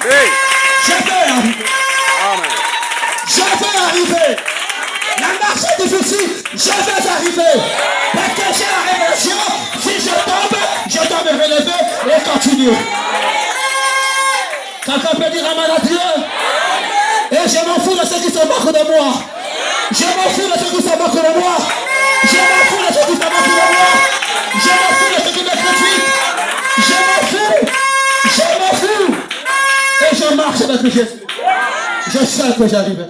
Je vais arriver. Amen. Je vais arriver. La marche est difficile. Je vais arriver. Parce que j'ai la révélation. Si je tombe, je dois me relever et continuer. Quelqu'un peut dire amen à Dieu. Et je m'en fous de ceux qui se moquent de moi. Je m'en fous de ceux qui se moquent de moi. Je m'en fous de ceux qui se moquent de moi. Je m'en fous de ceux qui me critiquent. Je m'en fous. Je m'en fous. Et je marche avec Jésus. Je sais que j'arrive.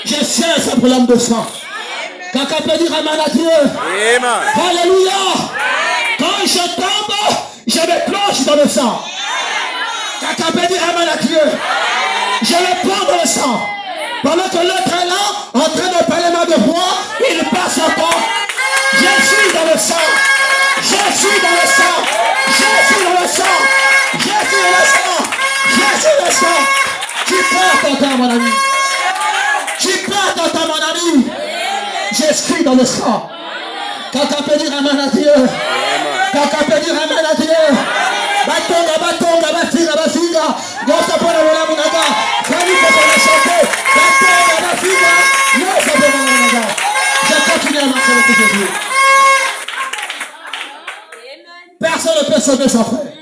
Je sais ce problème de sang. Quelqu'un peut dire amen à Dieu. Amen. Alléluia. Quand je tombe, je me plonge dans le sang. Quelqu'un peut dire amen à Dieu. Je le prends dans le sang. Pendant que l'autre est là, en train de parler mal de moi, il passe son temps. Je suis dans le sang. Je suis dans le sang. Je suis dans le sang. Je suis dans le sang. Je suis dans le sang. Tu perds ton temps, mon ami. Tu perds ton temps, mon ami. Je suis dans le sang. Quelqu'un peut dire amen à Dieu. Quelqu'un peut dire amen à Dieu. Batonga, batonga, bafiga, bafiga. Gosta pour la mola munaga. Fani pour la chanter. Batonga, bafiga. Gosta pour la munaga. Je continue à marcher avec Jésus. Personne ne peut sauver son frère.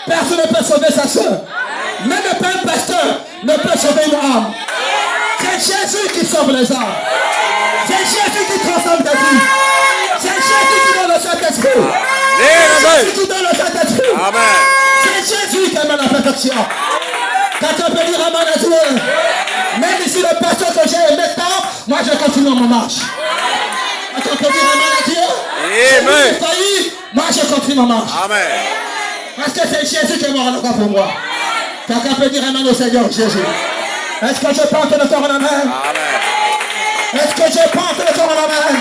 Personne ne peut sauver sa soeur. Même un pasteur ne peut sauver une âme. C'est Jésus qui sauve les âmes. C'est Jésus qui transforme ta vie. C'est Jésus qui donne le Saint-Esprit. C'est Jésus qui donne le Saint-Esprit. C'est Jésus qui amène la perfection. Quelqu'un peut dire amen à Dieu. Même ici le pasteur que j'ai maintenant, moi je continue ma marche. Quelqu'un peut dire amen à Dieu. Amen. Moi je continue ma marche. Amen. Parce que c'est Jésus qui est mort à la croix pour moi. Quelqu'un peut dire amen au Seigneur Jésus. Est-ce que je porte le corps en amen? Est-ce que je porte le corps en amen?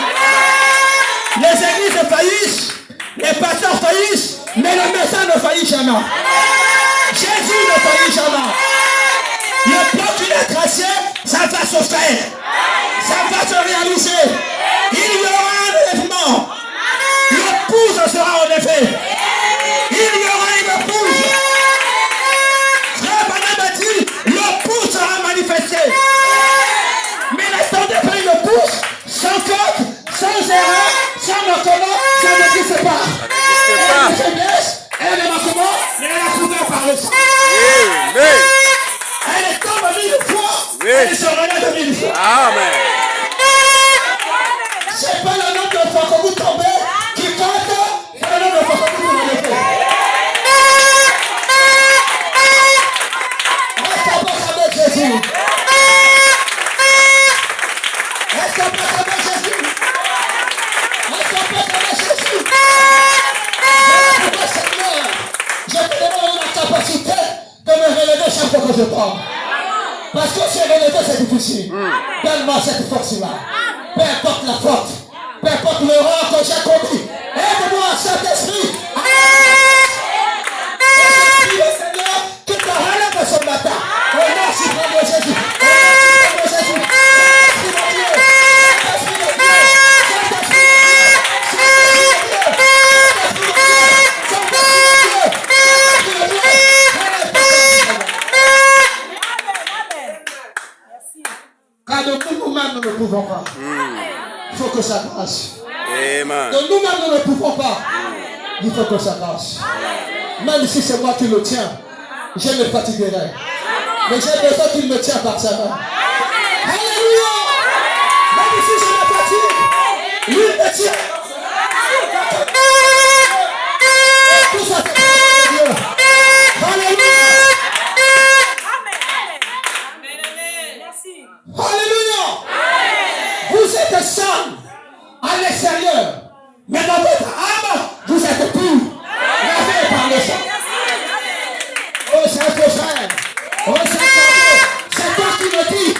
Les églises faillissent, les pasteurs faillissent, mais le message ne faillit jamais. Jésus ne faillit jamais. Le plan qu'il a tracé, ça va se faire. Ça va se réaliser. Il y aura un enlèvement. L'épouse sera enlevée. Il y aura une épouse. Frère Branham a dit, l'épouse sera manifestée. Mais l'attendez pas une épouse sans faute, sans erreur, sans manquement, ça n'existe pas. Elle est faiblesse, elle est manquement, mais elle a couvert par le sang. Elle est tombée mille fois, elle se relève mille fois. Amen. C'est pas le nombre de fois que vous tombez qui compte, c'est le nombre de fois que vous vous relevez. Reste en paix avec Jésus. Reste en paix avec Jésus. Reste en paix avec Jésus. Seigneur, je te demande la capacité de me relever chaque fois que je tombe. Parce que se relever c'est difficile. Donne-moi cette force-là. Peu importe la faute, peu importe l'erreur que j'ai commis, aide-moi, Saint-Esprit. Et je prie le Seigneur qui te relève ce matin. Au nom suprême de Jésus. Au nom suprême de Jésus. Saint-Esprit de Dieu. Saint-Esprit de Dieu. Saint-Esprit de Dieu. Saint-Esprit de Dieu. Saint-Esprit de Dieu. Car de nous-mêmes nous ne pouvons pas. Il faut que ça passe. De nous-mêmes nous ne pouvons pas. Il faut que ça passe. Même si c'est moi qui le tiens, je me fatiguerai. Mais j'ai besoin qu'il me tienne par sa main. Alléluia! Même si je me fatigue, lui me tient. Tout ça c'est Dieu. Alléluia! Alléluia! Vous êtes saints à l'extérieur, mais dans votre âme, vous êtes purs. Lavés par le sang. Oh Saint-Frère, oh Saint-Frère, c'est toi qui me dis.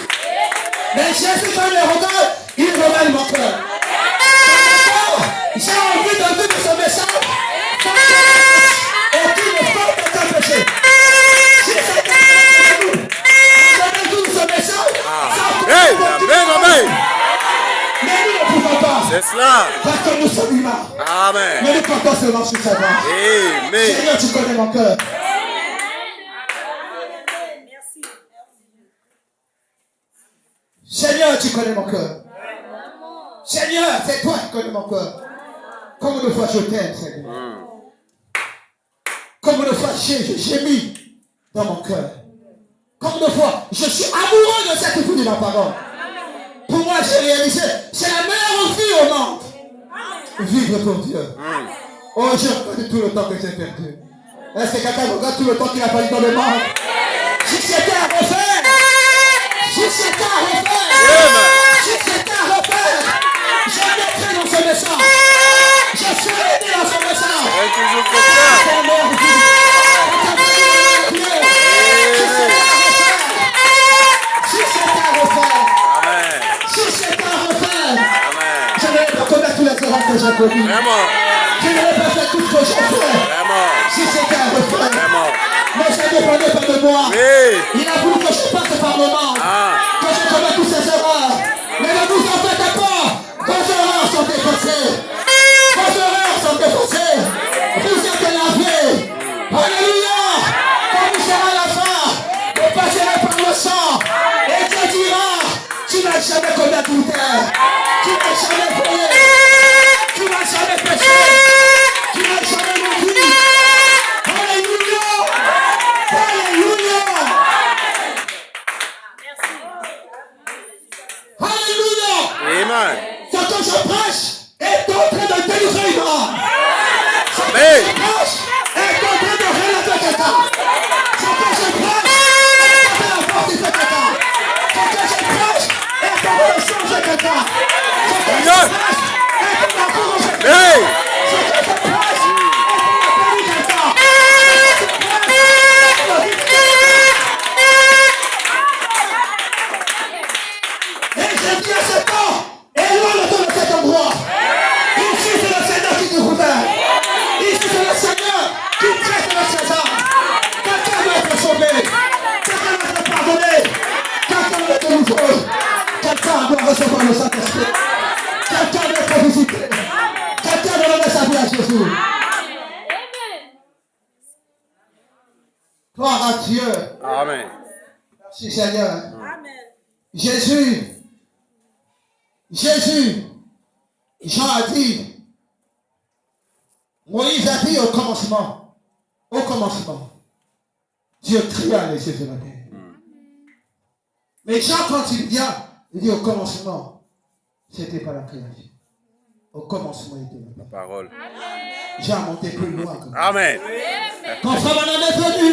Mais Jésus, quand il regarde, il regarde mon cœur. J'ai envie de vivre ce message. Aucune faute, aucun péché. Si c'est quelqu'un de nous, vous avez vu ce message. Amen. Mais nous ne pouvons pas. C'est cela. Parce que nous sommes humains. Amen. Mais nous comptons seulement sur sa voix. Amen. Seigneur, tu connais mon cœur. connais mon cœur. Seigneur, c'est toi qui connais mon cœur. Combien de fois je t'aime, Seigneur. Combien de fois j'ai mis dans mon cœur. Combien de fois je suis amoureux de cette écoute de la parole. Pour moi, j'ai réalisé, c'est la meilleure vie au monde. Vivre pour Dieu. Oh, j'ai perdu tout le temps que j'ai perdu. Est-ce que quelqu'un regarde tout le temps qu'il a perdu dans le monde? Si c'était à refaire, si c'était à refaire, si c'était à refaire, je mettrais dans ce message. Je serais né dans ce message. C'est toujours comme ça. Si c'était à refaire, Amen. si c'était à refaire, Amen. je n'aurais pas commis tous les erreurs que j'ai commis. Vraiment. Je n'aurais pas fait tout ce que j'ai fait. Vraiment. Si c'était à refaire. Vraiment. Mais ça ne dépendait pas de moi. Oui. Il a voulu que je passe par le monde. Que je commette toutes ces erreurs. Mais ne vous en faites pas. Vos erreurs sont effacées. Vos erreurs sont effacées. Vous êtes lavés. Alléluia. Quand vous serez à la fin, vous passerez par le sang. Et Dieu dira, tu n'as jamais commis adultère. Tu n'as jamais volé. Tu n'as jamais péché. Tu n'as jamais menti. Alléluia. Alléluia. Alléluia. Amen. Ce que je prêche est en train de délivrer une âme. Ce que Amen. je prêche est en train de relever quelqu'un. Ce que je prêche est en train de fortifier quelqu'un. Ce que je prêche est en train de changer quelqu'un. Ce que je prêche est en train d'encourager quelqu'un. Hey. Ce que je prêche est en train de bénir quelqu'un. Ce que je prêche est en train de vivre quelqu'un. Et je dis à ce temps, éloigne-toi de cet endroit. Ici, c'est le Seigneur qui te gouverne. Ici, c'est le Seigneur qui traite le César. Quelqu'un doit être sauvé. Quelqu'un doit être pardonné. Quelqu'un doit être nouveau. Quelqu'un doit recevoir le Saint-Esprit. Quelqu'un doit être visité. Quelqu'un doit donner sa vie à Jésus. Gloire à Dieu. Amen. Merci Seigneur. Jésus, Jean a dit, Moïse a dit au commencement, Dieu cria les cieux de la terre. Mais Jean, quand il vient, il dit au commencement, c'était pas la création. Au commencement, il était La parole. Jean a monté plus loin. Amen. Quand Abraham est venu,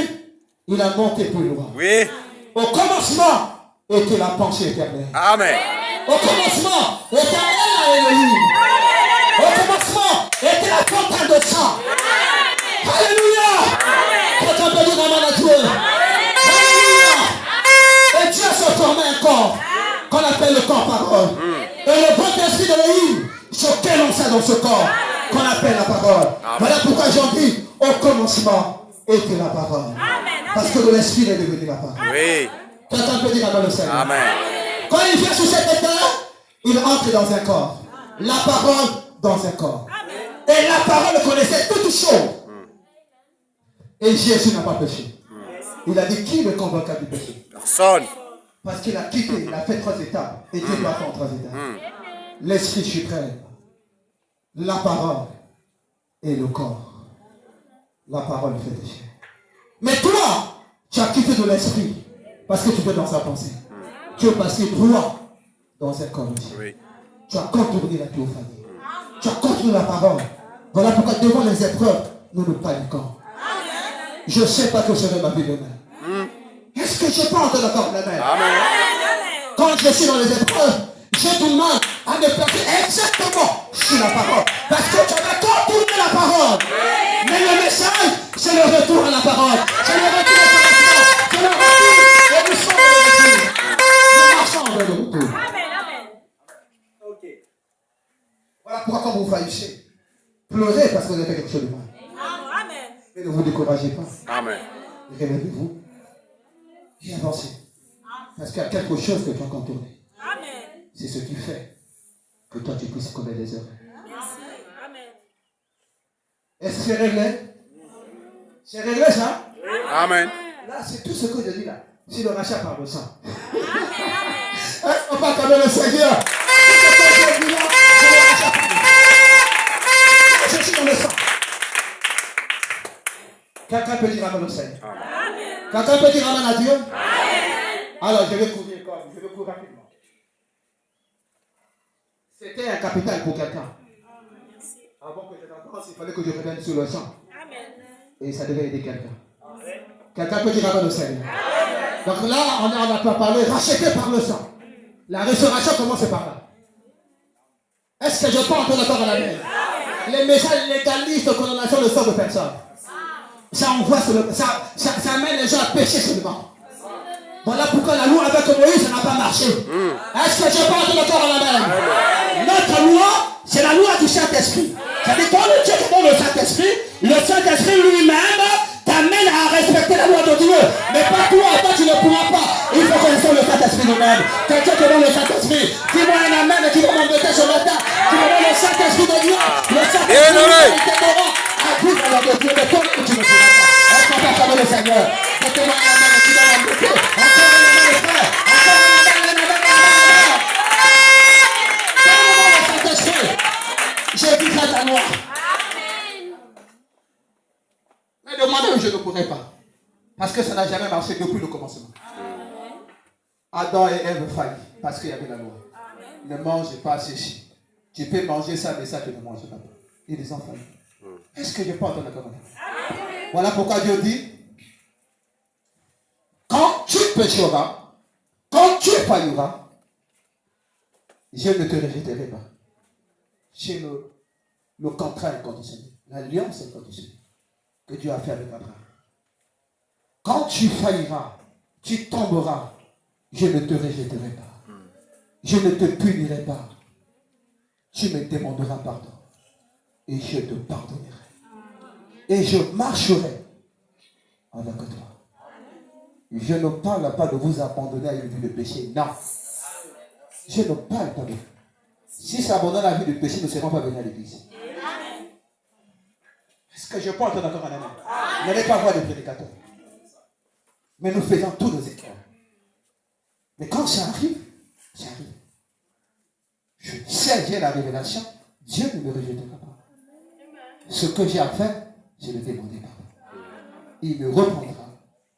il a monté plus loin. Oui. Au commencement était la pensée éternelle. Amen. Au commencement était Elohim. Au commencement était la fontaine de sang. Alléluia. Quand on peut dire amen à Dieu. Alléluia. Et Dieu se formait un corps qu'on appelle le corps parole. Et le bon esprit d'Elohim se dénonçait dans ce corps qu'on appelle la parole. Voilà pourquoi j'en dis, au commencement était la parole. Parce que de l'esprit est devenu la parole. Oui. Quelqu'un peut dire amen le Seigneur. Amen. Quand il vient sur cette terre, il entre dans un corps. La parole dans un corps. Et la parole connaissait toutes choses. Et Jésus n'a pas péché. Il a dit, qui le convoqua du péché? Personne. Parce qu'il a quitté, il a fait 3 étapes. Et Dieu doit faire 3 étapes. L'esprit suprême, la parole et le corps. La parole fait péché. Mais toi, tu as quitté de l'esprit. Parce que tu peux dans sa pensée. Tu es passé droit dans un corps aussi. Oui. Tu as contourné la théophanie. Tu as contourné la parole. Voilà pourquoi devant les épreuves, nous ne paniquons. Je ne sais pas que serait ma vie demain. Est-ce que je peux entendre encore la main? Amen. Quand je suis dans les épreuves, je demande à me placer exactement sur la parole. Parce que tu avais contourné la parole. Mais le message, c'est le retour à la parole. C'est le retour à la parole. C'est le retour. Et nous sommes de retour. Nous marchons vers le retour. Voilà pourquoi quand vous faillissez, pleurez parce que vous avez fait quelque chose de mal. Et ne vous découragez pas. Amen. Réveillez-vous et avancez. Parce qu'il y a quelque chose que tu as contourné. C'est ce qui fait que toi tu puisses commettre des erreurs. Est-ce que c'est réglé? C'est réglé ça? Amen. Là, c'est tout ce que je dis là. C'est le rachat par le sang. On va acclamer le Seigneur. Je suis dans le sang. Quelqu'un peut dire amen au Seigneur. Quelqu'un peut dire amen à Dieu. Alors, je vais courir rapidement. C'était un capital pour quelqu'un. Avant que je n'entende, il fallait que je revienne sur le sang. Et ça devait aider quelqu'un. Quelqu'un peut dire amen au Seigneur. Donc là, on n'a pas parlé, racheté par le sang. La restauration commence par là. Est-ce que je peux entendre encore à la main? Les messages légalisent de condamnation de sang de personnes. Ça envoie ça amène les gens à pécher seulement. Voilà pourquoi la loi avec Moïse, ça n'a pas marché. Est-ce que je peux entendre encore à la main? Notre loi, c'est la loi du Saint-Esprit. C'est-à-dire quand le Dieu te donne le Saint-Esprit lui-même t'amène à respecter la loi de Dieu. Mais pas toi tu ne pourras pas. Il faut qu'on soit le Saint-Esprit nous-mêmes. Quelqu'un te donne le Saint-Esprit. Dis-moi un amen et qui va m'embêter ce matin. Tu me donnes le Saint-Esprit de Dieu. Le Saint-Esprit t'aidera à vivre la loi de Dieu. Mais toi tu ne pourras pas. Est-ce qu'on peut acclamer le Seigneur? Mettez-moi un amen et qui va m'embêter. Encore un amen les frères. Encore un amen. Donne-moi le Saint-Esprit. Je vis ta loi. Mais demandez, je ne pourrais pas. Parce que ça n'a jamais marché depuis le commencement. Adam et Ève faillent parce qu'il y avait la loi. Ne mangez pas ceci. Tu peux manger ça, mais ça, tu ne manges pas. Et les enfants. Est-ce que je peux entendre la commande? Voilà pourquoi Dieu dit, quand tu pécheras, quand tu failliras, je ne te rejetterai pas. C'est le contrat inconditionnel. L'alliance inconditionnelle que Dieu a fait avec Abraham. Quand tu failliras, tu tomberas, je ne te rejetterai pas. Je ne te punirai pas. Tu me demanderas pardon. Et je te pardonnerai. Et je marcherai avec toi. Je ne parle pas de vous abandonner à une vie de péché. Non. Je ne parle pas de vous. Si ça abandonne la vie de péché, nous ne serons pas venus à l'église. Est-ce que je peux entendre encore un amen? Vous n'allez pas voir des prédicateurs. Mais nous faisons tous nos efforts. Mais quand ça arrive, ça arrive. Je sais, j'ai la révélation. Dieu ne me rejettera pas. Ce que j'ai à faire, je le demanderai pardon. Il me reprendra.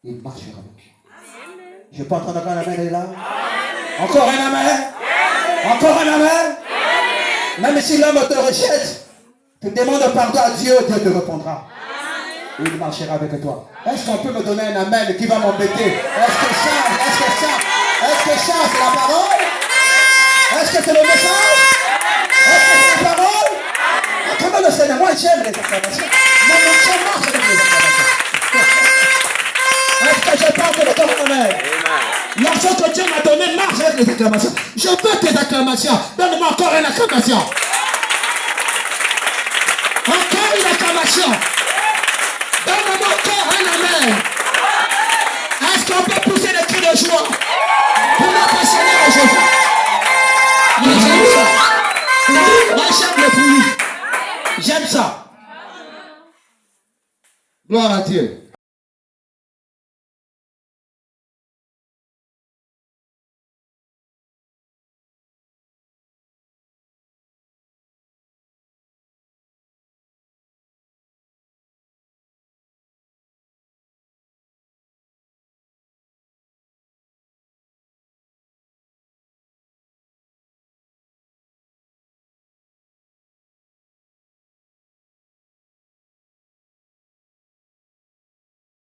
Il marchera avec moi. Je peux entendre encore un amen là? Encore un amen? Encore un amen? Même si l'homme te rejette, tu demandes pardon à Dieu, Dieu te répondra. Il marchera avec toi. Est-ce qu'on peut me donner un amen qui va m'embêter? Est-ce que ça, c'est la parole? Est-ce que c'est le message? Est-ce que c'est la parole? Comment le Seigneur? Moi j'aime les acclamations. Mon cœur marche avec les acclamations. Est-ce que je parle de ton amen? L'action que Dieu m'a donné marche avec les acclamations. Je veux tes acclamations. Donne-moi encore une acclamation. Encore une acclamation. Donne-moi encore un amen. Est-ce qu'on peut pousser des cris de joie pour notre Seigneur Jésus? Mais j'aime ça. Moi j'aime le bruit. J'aime ça. Gloire à Dieu.